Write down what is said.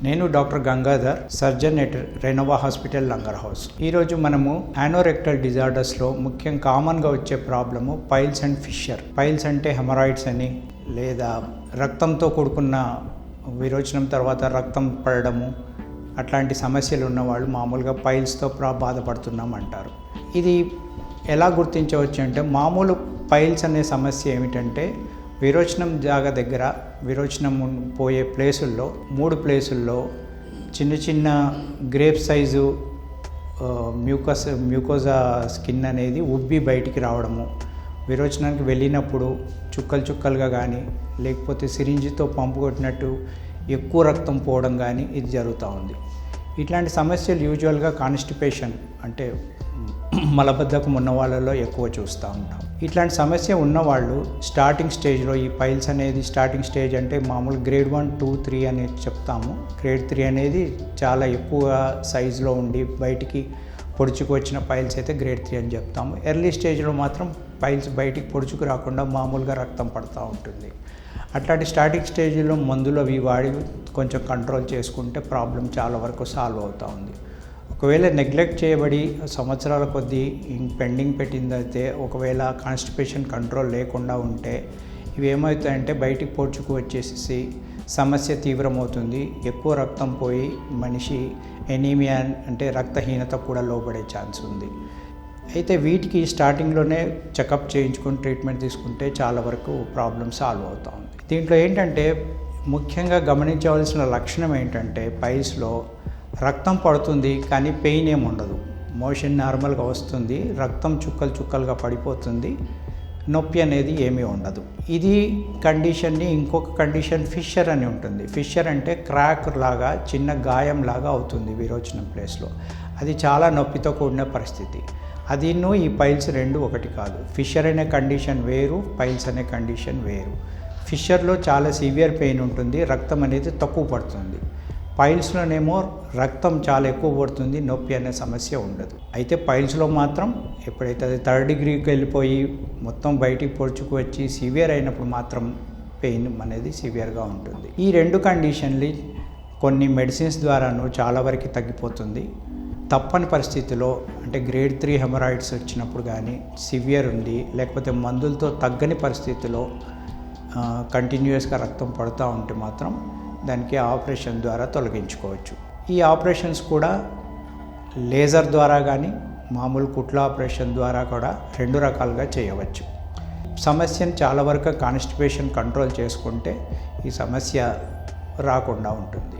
నేను doctor Gangadhar, surgeon at Renova hospital Langar Houz. ఈరోజు మనము యానోరెక్టల్ డిజార్డర్స్లో ముఖ్యం కామన్గా వచ్చే problem piles and fissure. Piles అంటే హెమరాయిడ్స్ అని, లేదా రక్తంతో కూడుకున్న విరోచనం తర్వాత రక్తం పడడము, అట్లాంటి సమస్యలు ఉన్నవాళ్ళు మామూలుగా పైల్స్తో బాధపడుతున్నాం అంటారు. ఇది ఎలా గుర్తించవచ్చు అంటే, మామూలు పైల్స్ అనే సమస్య ఏమిటంటే, విరోచనం జాగ దగ్గర విరోచనం పోయే ప్లేసుల్లో 3 ప్లేసుల్లో చిన్న చిన్న గ్రేప్ సైజు మ్యూకోజా స్కిన్ అనేది ఉబ్బి బయటికి రావడము, విరోచనానికి వెళ్ళినప్పుడు చుక్కలు చుక్కలుగా కానీ, లేకపోతే సిరింజితో పంపు కొట్టినట్టు ఎక్కువ రక్తం పోవడం కానీ ఇది జరుగుతూ ఉంది. ఇట్లాంటి సమస్యలు యూజువల్గా కాన్స్టిపేషన్ అంటే మలబద్ధకం ఉన్న వాళ్ళలో ఎక్కువ చూస్తూ ఉంటాం. ఇట్లాంటి సమస్య ఉన్నవాళ్ళు స్టార్టింగ్ స్టేజ్లో, ఈ పైల్స్ అనేది స్టార్టింగ్ స్టేజ్ అంటే మామూలు గ్రేడ్ 1, 2, 3 అనేది చెప్తాము. గ్రేడ్ 3 అనేది చాలా ఎక్కువ సైజులో ఉండి బయటికి పొడుచుకు వచ్చిన పైల్స్ అయితే గ్రేడ్ 3 అని చెప్తాము. ఎర్లీ స్టేజ్లో మాత్రం పైల్స్ బయటికి పొడుచుకు రాకుండా మామూలుగా రక్తం పడుతూ ఉంటుంది. అట్లాంటి స్టార్టింగ్ స్టేజ్లో మందులు అవి వాడి కొంచెం కంట్రోల్ చేసుకుంటే ప్రాబ్లం చాలా వరకు సాల్వ్ అవుతూ ఉంది. ఒకవేళ నెగ్లెక్ట్ చేయబడి సంవత్సరాల కొద్దీ పెండింగ్ పెట్టిందైతే, ఒకవేళ కాన్స్టిపేషన్ కంట్రోల్ లేకుండా ఉంటే ఇవి ఏమవుతాయంటే బయటికి పొడుచుకు వచ్చేసి సమస్య తీవ్రమవుతుంది. ఎక్కువ రక్తం పోయి మనిషి ఎనీమియా అంటే రక్తహీనత కూడా లోపడే ఛాన్స్ ఉంది. అయితే వీటికి స్టార్టింగ్లోనే చెకప్ చేయించుకొని ట్రీట్మెంట్ తీసుకుంటే చాలా వరకు ప్రాబ్లం సాల్వ్ అవుతూ ఉంది. దీంట్లో ఏంటంటే ముఖ్యంగా గమనించవలసిన లక్షణం ఏంటంటే, పైల్స్లో రక్తం పడుతుంది కానీ పెయిన్ ఏమి ఉండదు. మోషన్ నార్మల్గా వస్తుంది, రక్తం చుక్కలు చుక్కలుగా పడిపోతుంది, నొప్పి అనేది ఏమీ ఉండదు. ఇది కండిషన్ని ఇంకొక కండిషన్ ఫిషర్ అని ఉంటుంది. ఫిషర్ అంటే క్రాక్ లాగా చిన్న గాయం లాగా అవుతుంది విరోచనం ప్లేస్లో. అది చాలా నొప్పితో కూడిన పరిస్థితి. అదిను ఈ పైల్స్ రెండు ఒకటి కాదు. ఫిషర్ అనే కండిషన్ వేరు, పైల్స్ అనే కండిషన్ వేరు. ఫిషర్లో చాలా సివియర్ పెయిన్ ఉంటుంది, రక్తం అనేది తక్కువ పడుతుంది. పైల్స్లోనేమో రక్తం చాలా ఎక్కువ పడుతుంది, నొప్పి అనే సమస్య ఉండదు. అయితే పైల్స్లో మాత్రం ఎప్పుడైతే అది 3rd డిగ్రీకి వెళ్ళిపోయి మొత్తం బయటికి పొడుచుకు వచ్చి సివియర్ అయినప్పుడు మాత్రం పెయిన్ అనేది సివియర్గా ఉంటుంది. ఈ 2 కండిషన్లు కొన్ని మెడిసిన్స్ ద్వారాను చాలా వరకు తగ్గిపోతుంది. తప్పని పరిస్థితిలో అంటే గ్రేడ్ 3 హెమరాయిడ్స్ వచ్చినప్పుడు కానీ, సివియర్ ఉంది, లేకపోతే మందులతో తగ్గని పరిస్థితిలో కంటిన్యూస్గా రక్తం పడుతూ ఉంటే మాత్రం దానికి ఆపరేషన్ ద్వారా తొలగించుకోవచ్చు. ఈ ఆపరేషన్స్ కూడా లేజర్ ద్వారా కానీ, మామూలు కుట్ల ఆపరేషన్ ద్వారా కూడా 2 రకాలుగా చేయవచ్చు. సమస్యను చాలా వరకు కాన్స్టిపేషన్ కంట్రోల్ చేసుకుంటే ఈ సమస్య రాకుండా ఉంటుంది.